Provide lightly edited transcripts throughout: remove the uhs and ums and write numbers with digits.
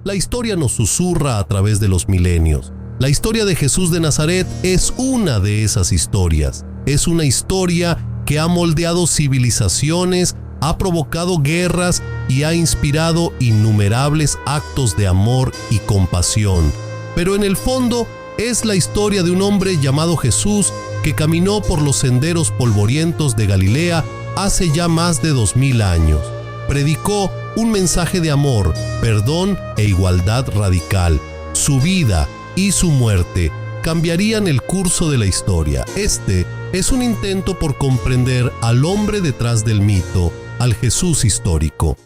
la historia nos susurra a través de los milenios. La historia de Jesús de Nazaret es una de esas historias. Es una historia que ha moldeado civilizaciones, ha provocado guerras y ha inspirado innumerables actos de amor y compasión. Pero en el fondo es la historia de un hombre llamado Jesús que caminó por los senderos polvorientos de Galilea hace ya más de 2000 años. Predicó un mensaje de amor, perdón e igualdad radical. Su vida y su muerte cambiarían el curso de la historia. Este es un intento por comprender al hombre detrás del mito, al Jesús histórico.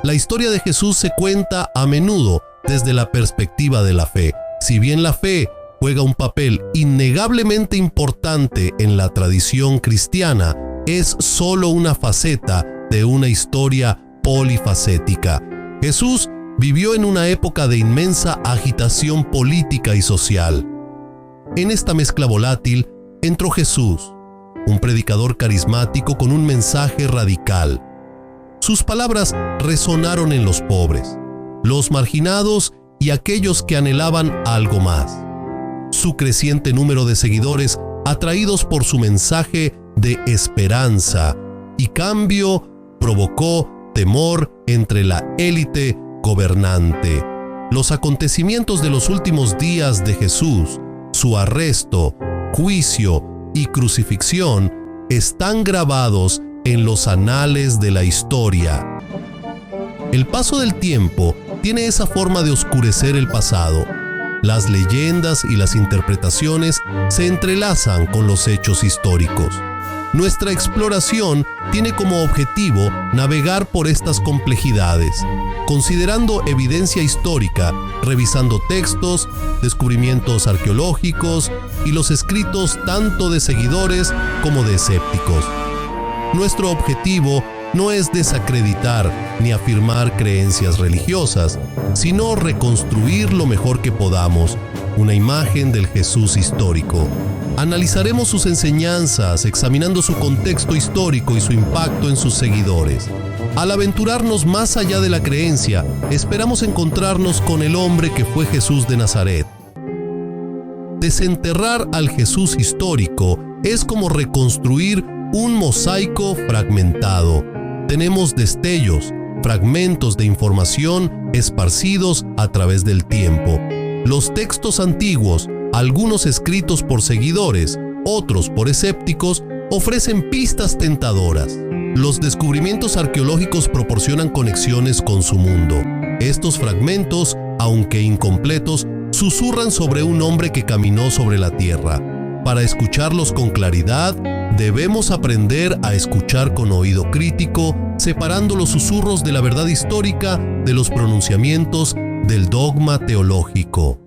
La historia de Jesús se cuenta a menudo desde la perspectiva de la fe. Si bien la fe juega un papel innegablemente importante en la tradición cristiana, es solo una faceta de una historia polifacética. Jesús vivió en una época de inmensa agitación política y social. En esta mezcla volátil entró Jesús, un predicador carismático con un mensaje radical. Sus palabras resonaron en los pobres, los marginados y aquellos que anhelaban algo más. Su creciente número de seguidores, atraídos por su mensaje de esperanza y cambio, provocó temor entre la élite gobernante. Los acontecimientos de los últimos días de Jesús, su arresto, juicio y crucifixión, están grabados en los anales de la historia. El paso del tiempo tiene esa forma de oscurecer el pasado. Las leyendas y las interpretaciones se entrelazan con los hechos históricos. Nuestra exploración tiene como objetivo navegar por estas complejidades, considerando evidencia histórica, revisando textos, descubrimientos arqueológicos y los escritos tanto de seguidores como de escépticos. Nuestro objetivo no es desacreditar ni afirmar creencias religiosas, sino reconstruir lo mejor que podamos una imagen del Jesús histórico. Analizaremos sus enseñanzas, examinando su contexto histórico y su impacto en sus seguidores. Al aventurarnos más allá de la creencia, esperamos encontrarnos con el hombre que fue Jesús de Nazaret. Desenterrar al Jesús histórico es como reconstruir un mosaico fragmentado. Tenemos destellos, fragmentos de información esparcidos a través del tiempo. Los textos antiguos, algunos escritos por seguidores, otros por escépticos, ofrecen pistas tentadoras. Los descubrimientos arqueológicos proporcionan conexiones con su mundo. Estos fragmentos, aunque incompletos, susurran sobre un hombre que caminó sobre la tierra. Para escucharlos con claridad, debemos aprender a escuchar con oído crítico, separando los susurros de la verdad histórica de los pronunciamientos del dogma teológico.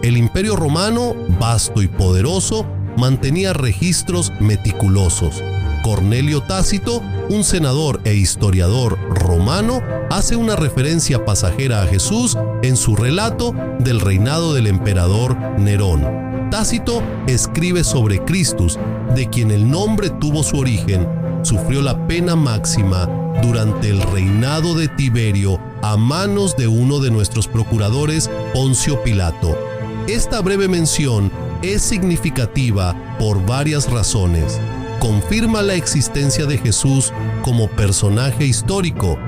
El Imperio Romano, vasto y poderoso, mantenía registros meticulosos. Cornelio Tácito, un senador e historiador romano, hace una referencia pasajera a Jesús en su relato del reinado del emperador Nerón. Tácito escribe sobre Christus, de quien el nombre tuvo su origen. Sufrió la pena máxima durante el reinado de Tiberio a manos de uno de nuestros procuradores, Poncio Pilato. Esta breve mención es significativa por varias razones. Confirma la existencia de Jesús como personaje histórico,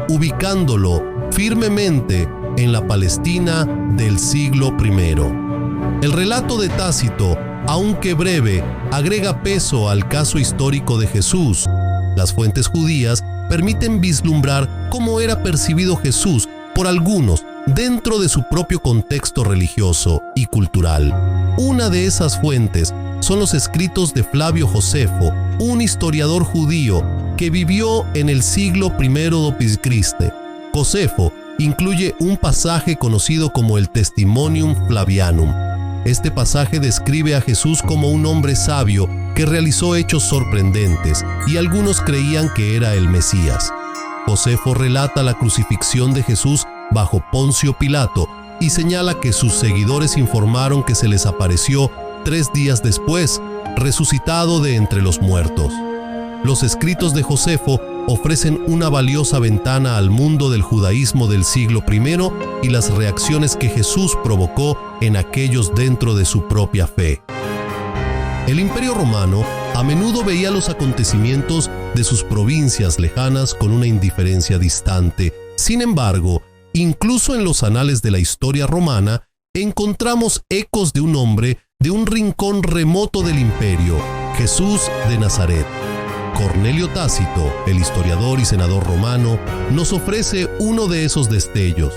ubicándolo firmemente en la Palestina del siglo I. El relato de Tácito, aunque breve, agrega peso al caso histórico de Jesús. Las fuentes judías permiten vislumbrar cómo era percibido Jesús por algunos dentro de su propio contexto religioso y cultural. Una de esas fuentes son los escritos de Flavio Josefo, un historiador judío que vivió en el siglo I d.C. Josefo incluye un pasaje conocido como el Testimonium Flavianum. Este pasaje describe a Jesús como un hombre sabio que realizó hechos sorprendentes, y algunos creían que era el Mesías. Josefo relata la crucifixión de Jesús bajo Poncio Pilato y señala que sus seguidores informaron que se les apareció 3 días después, resucitado de entre los muertos. Los escritos de Josefo ofrecen una valiosa ventana al mundo del judaísmo del siglo I y las reacciones que Jesús provocó en aquellos dentro de su propia fe. El Imperio Romano a menudo veía los acontecimientos de sus provincias lejanas con una indiferencia distante. Sin embargo, incluso en los anales de la historia romana, encontramos ecos de un hombre de un rincón remoto del imperio, Jesús de Nazaret. Cornelio Tácito, el historiador y senador romano, nos ofrece uno de esos destellos.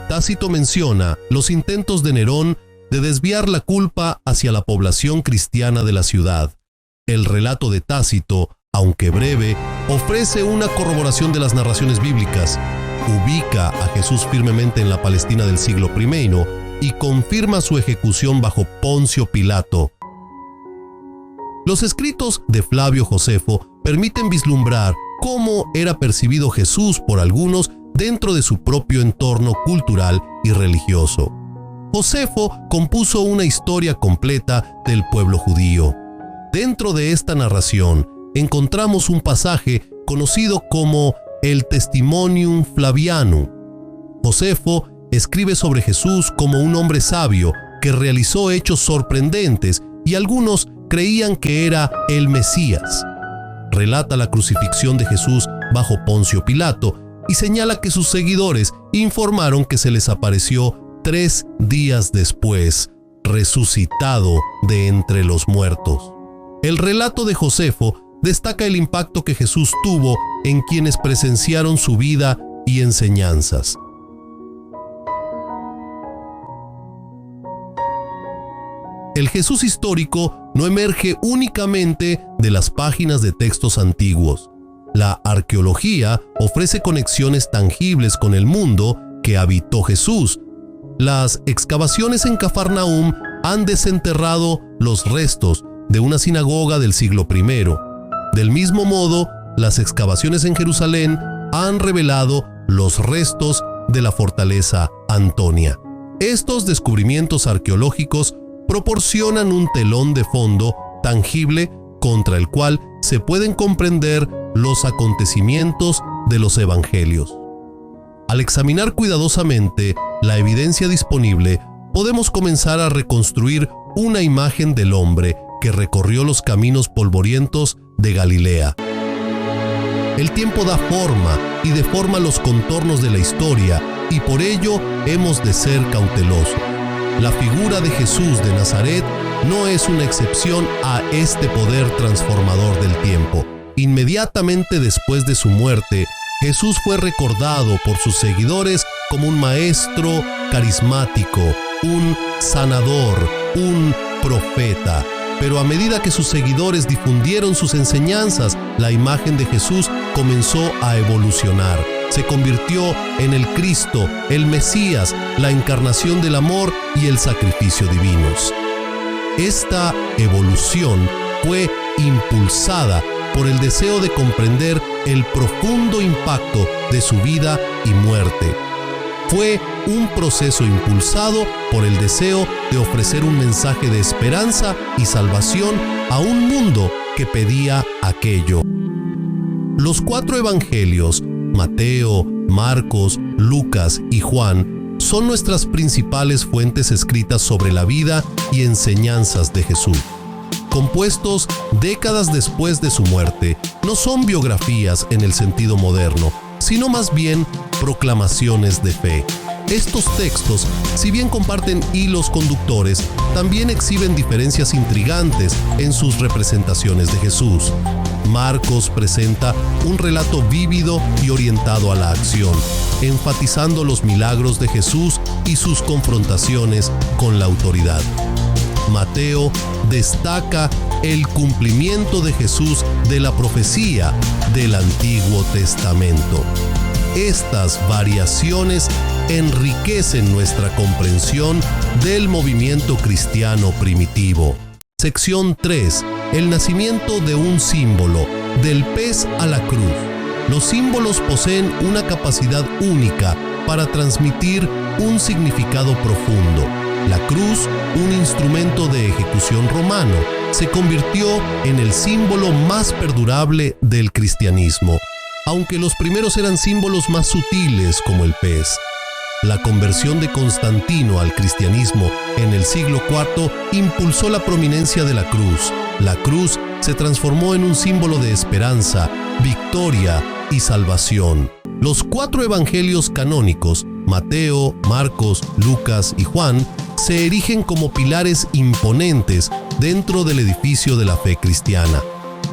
Tácito menciona los intentos de Nerón de desviar la culpa hacia la población cristiana de la ciudad. El relato de Tácito, aunque breve, ofrece una corroboración de las narraciones bíblicas, ubica a Jesús firmemente en la Palestina del siglo I y confirma su ejecución bajo Poncio Pilato. Los escritos de Flavio Josefo permiten vislumbrar cómo era percibido Jesús por algunos dentro de su propio entorno cultural y religioso. Josefo compuso una historia completa del pueblo judío. Dentro de esta narración encontramos un pasaje conocido como el Testimonium Flavianum. Josefo escribe sobre Jesús como un hombre sabio que realizó hechos sorprendentes y algunos creían que era el Mesías. Relata la crucifixión de Jesús bajo Poncio Pilato y señala que sus seguidores informaron que se les apareció 3 días después, resucitado de entre los muertos. El relato de Josefo destaca el impacto que Jesús tuvo en quienes presenciaron su vida y enseñanzas. El Jesús histórico no emerge únicamente de las páginas de textos antiguos. La arqueología ofrece conexiones tangibles con el mundo que habitó Jesús. Las excavaciones en Cafarnaúm han desenterrado los restos de una sinagoga del siglo I. Del mismo modo, las excavaciones en Jerusalén han revelado los restos de la fortaleza Antonia. Estos descubrimientos arqueológicos proporcionan un telón de fondo tangible contra el cual se pueden comprender los acontecimientos de los evangelios. Al examinar cuidadosamente la evidencia disponible, podemos comenzar a reconstruir una imagen del hombre que recorrió los caminos polvorientos de Galilea. El tiempo da forma y deforma los contornos de la historia, y por ello hemos de ser cautelosos. La figura de Jesús de Nazaret no es una excepción a este poder transformador del tiempo. Inmediatamente después de su muerte, Jesús fue recordado por sus seguidores como un maestro carismático, un sanador, un profeta. Pero a medida que sus seguidores difundieron sus enseñanzas, la imagen de Jesús comenzó a evolucionar. Se convirtió en el Cristo, el Mesías, la encarnación del amor y el sacrificio divinos. Esta evolución fue impulsada por el deseo de comprender el profundo impacto de su vida y muerte. Fue un proceso impulsado por el deseo de ofrecer un mensaje de esperanza y salvación a un mundo que pedía aquello. Los 4 evangelios, Mateo, Marcos, Lucas y Juan, son nuestras principales fuentes escritas sobre la vida y enseñanzas de Jesús. Compuestos décadas después de su muerte, no son biografías en el sentido moderno, sino más bien proclamaciones de fe. Estos textos, si bien comparten hilos conductores, también exhiben diferencias intrigantes en sus representaciones de Jesús. Marcos presenta un relato vívido y orientado a la acción, enfatizando los milagros de Jesús y sus confrontaciones con la autoridad. Mateo destaca el cumplimiento de Jesús de la profecía del Antiguo Testamento. Estas variaciones enriquecen nuestra comprensión del movimiento cristiano primitivo. Sección 3. El nacimiento de un símbolo, del pez a la cruz. Los símbolos poseen una capacidad única para transmitir un significado profundo. La cruz, un instrumento de ejecución romano, se convirtió en el símbolo más perdurable del cristianismo. aunque los primeros eran símbolos más sutiles como el pez. La conversión de Constantino al cristianismo en el siglo IV impulsó la prominencia de la cruz. La cruz se transformó en un símbolo de esperanza, victoria y salvación. Los 4 evangelios canónicos, Mateo, Marcos, Lucas y Juan, se erigen como pilares imponentes dentro del edificio de la fe cristiana.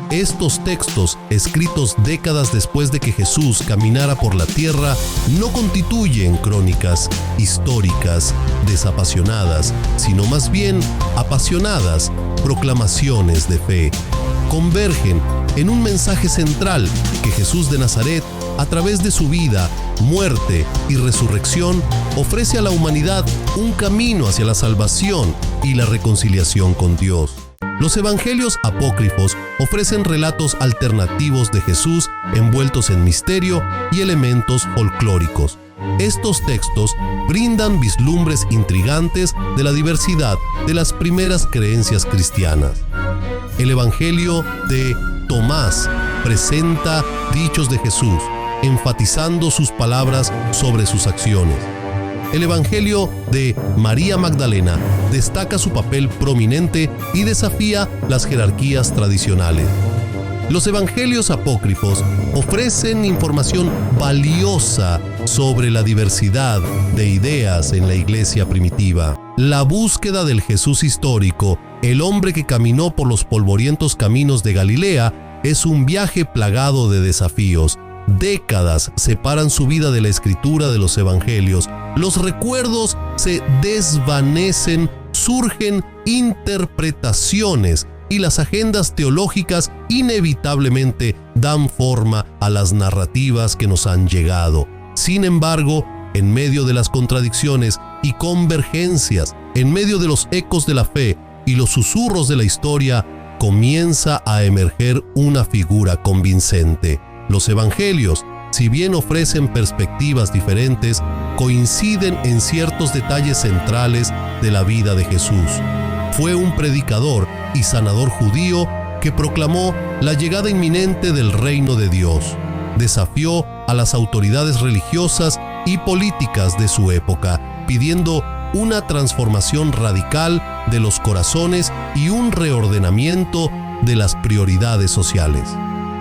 Estos textos, escritos décadas después de que Jesús caminara por la tierra, no constituyen crónicas históricas desapasionadas, sino más bien apasionadas proclamaciones de fe. Convergen en un mensaje central que Jesús de Nazaret, a través de su vida, muerte y resurrección, ofrece a la humanidad un camino hacia la salvación y la reconciliación con Dios. Los evangelios apócrifos ofrecen relatos alternativos de Jesús envueltos en misterio y elementos folclóricos. Estos textos brindan vislumbres intrigantes de la diversidad de las primeras creencias cristianas. El evangelio de Tomás presenta dichos de Jesús, enfatizando sus palabras sobre sus acciones. El evangelio de María Magdalena destaca su papel prominente y desafía las jerarquías tradicionales. Los evangelios apócrifos ofrecen información valiosa sobre la diversidad de ideas en la iglesia primitiva. La búsqueda del Jesús histórico, el hombre que caminó por los polvorientos caminos de Galilea, es un viaje plagado de desafíos. Décadas separan su vida de la escritura de los evangelios. Los recuerdos se desvanecen, surgen interpretaciones y las agendas teológicas inevitablemente dan forma a las narrativas que nos han llegado. Sin embargo, en medio de las contradicciones y convergencias, en medio de los ecos de la fe y los susurros de la historia, comienza a emerger una figura convincente. Los evangelios, si bien ofrecen perspectivas diferentes, coinciden en ciertos detalles centrales de la vida de Jesús. Fue un predicador y sanador judío que proclamó la llegada inminente del reino de Dios. Desafió a las autoridades religiosas y políticas de su época, pidiendo una transformación radical de los corazones y un reordenamiento de las prioridades sociales.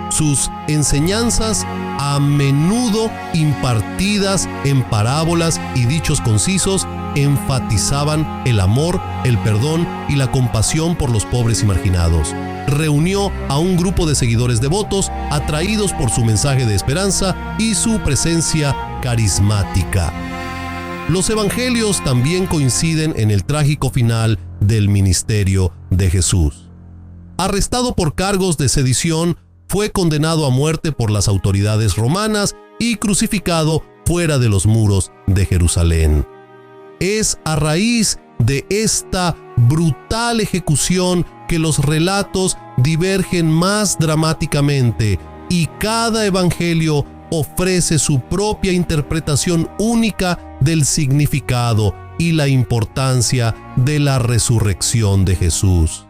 Sus enseñanzas, a menudo impartidas en parábolas y dichos concisos, enfatizaban el amor, el perdón y la compasión por los pobres y marginados. Reunió a un grupo de seguidores devotos atraídos por su mensaje de esperanza y su presencia carismática. Los evangelios también coinciden en el trágico final del ministerio de Jesús. Arrestado por cargos de sedición, fue condenado a muerte por las autoridades romanas y crucificado fuera de los muros de Jerusalén. Es a raíz de esta brutal ejecución que los relatos divergen más dramáticamente y cada evangelio ofrece su propia interpretación única del significado y la importancia de la resurrección de Jesús.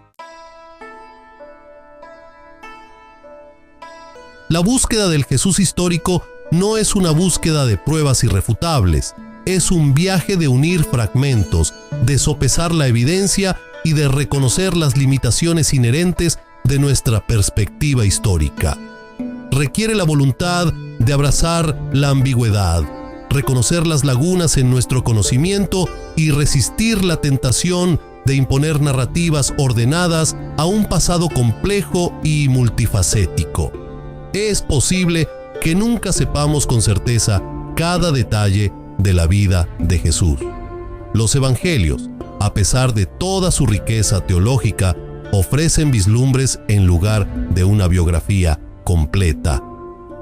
La búsqueda del Jesús histórico no es una búsqueda de pruebas irrefutables, es un viaje de unir fragmentos, de sopesar la evidencia y de reconocer las limitaciones inherentes de nuestra perspectiva histórica. Requiere la voluntad de abrazar la ambigüedad, reconocer las lagunas en nuestro conocimiento y resistir la tentación de imponer narrativas ordenadas a un pasado complejo y multifacético. Es posible que nunca sepamos con certeza cada detalle de la vida de Jesús. Los evangelios, a pesar de toda su riqueza teológica, ofrecen vislumbres en lugar de una biografía completa.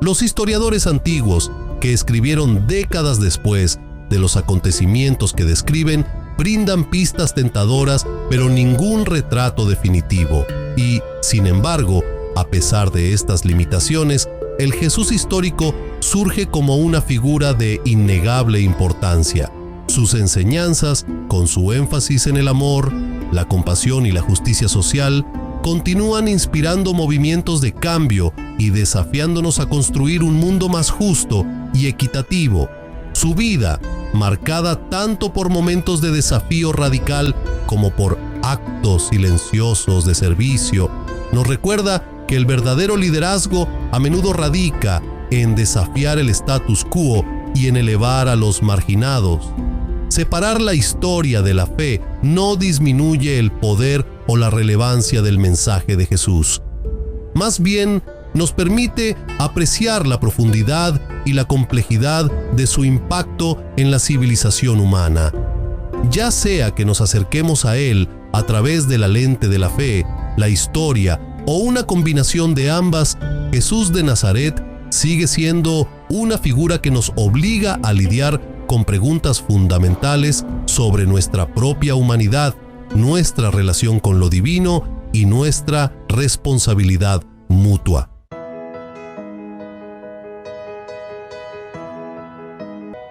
Los historiadores antiguos, que escribieron décadas después de los acontecimientos que describen, brindan pistas tentadoras, pero ningún retrato definitivo. Y, sin embargo, a pesar de estas limitaciones, el Jesús histórico surge como una figura de innegable importancia. Sus enseñanzas, con su énfasis en el amor, la compasión y la justicia social, continúan inspirando movimientos de cambio y desafiándonos a construir un mundo más justo y equitativo. Su vida, marcada tanto por momentos de desafío radical como por actos silenciosos de servicio, nos recuerda que el verdadero liderazgo a menudo radica en desafiar el status quo y en elevar a los marginados. Separar la historia de la fe no disminuye el poder o la relevancia del mensaje de Jesús. Más bien, nos permite apreciar la profundidad y la complejidad de su impacto en la civilización humana. Ya sea que nos acerquemos a Él a través de la lente de la fe, la historia o una combinación de ambas, Jesús de Nazaret sigue siendo una figura que nos obliga a lidiar con preguntas fundamentales sobre nuestra propia humanidad, nuestra relación con lo divino y nuestra responsabilidad mutua.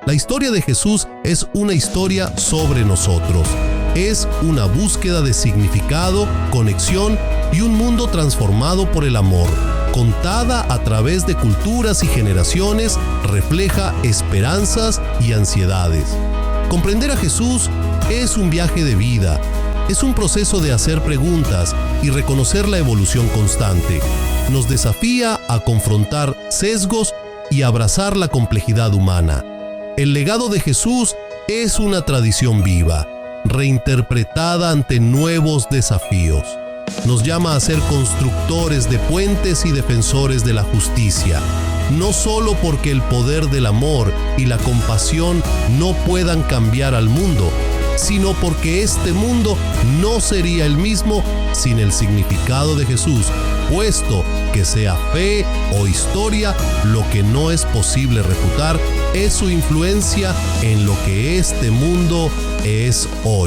La historia de Jesús es una historia sobre nosotros. Es una búsqueda de significado, conexión y un mundo transformado por el amor. Contada a través de culturas y generaciones, refleja esperanzas y ansiedades. Comprender a Jesús es un viaje de vida. Es un proceso de hacer preguntas y reconocer la evolución constante. Nos desafía a confrontar sesgos y abrazar la complejidad humana. El legado de Jesús es una tradición viva, reinterpretada ante nuevos desafíos. Nos llama a ser constructores de puentes y defensores de la justicia, no solo porque el poder del amor y la compasión no puedan cambiar al mundo, sino porque este mundo no sería el mismo sin el significado de Jesús, puesto que sea fe o historia, lo que no es posible refutar es su influencia en lo que este mundo es hoy.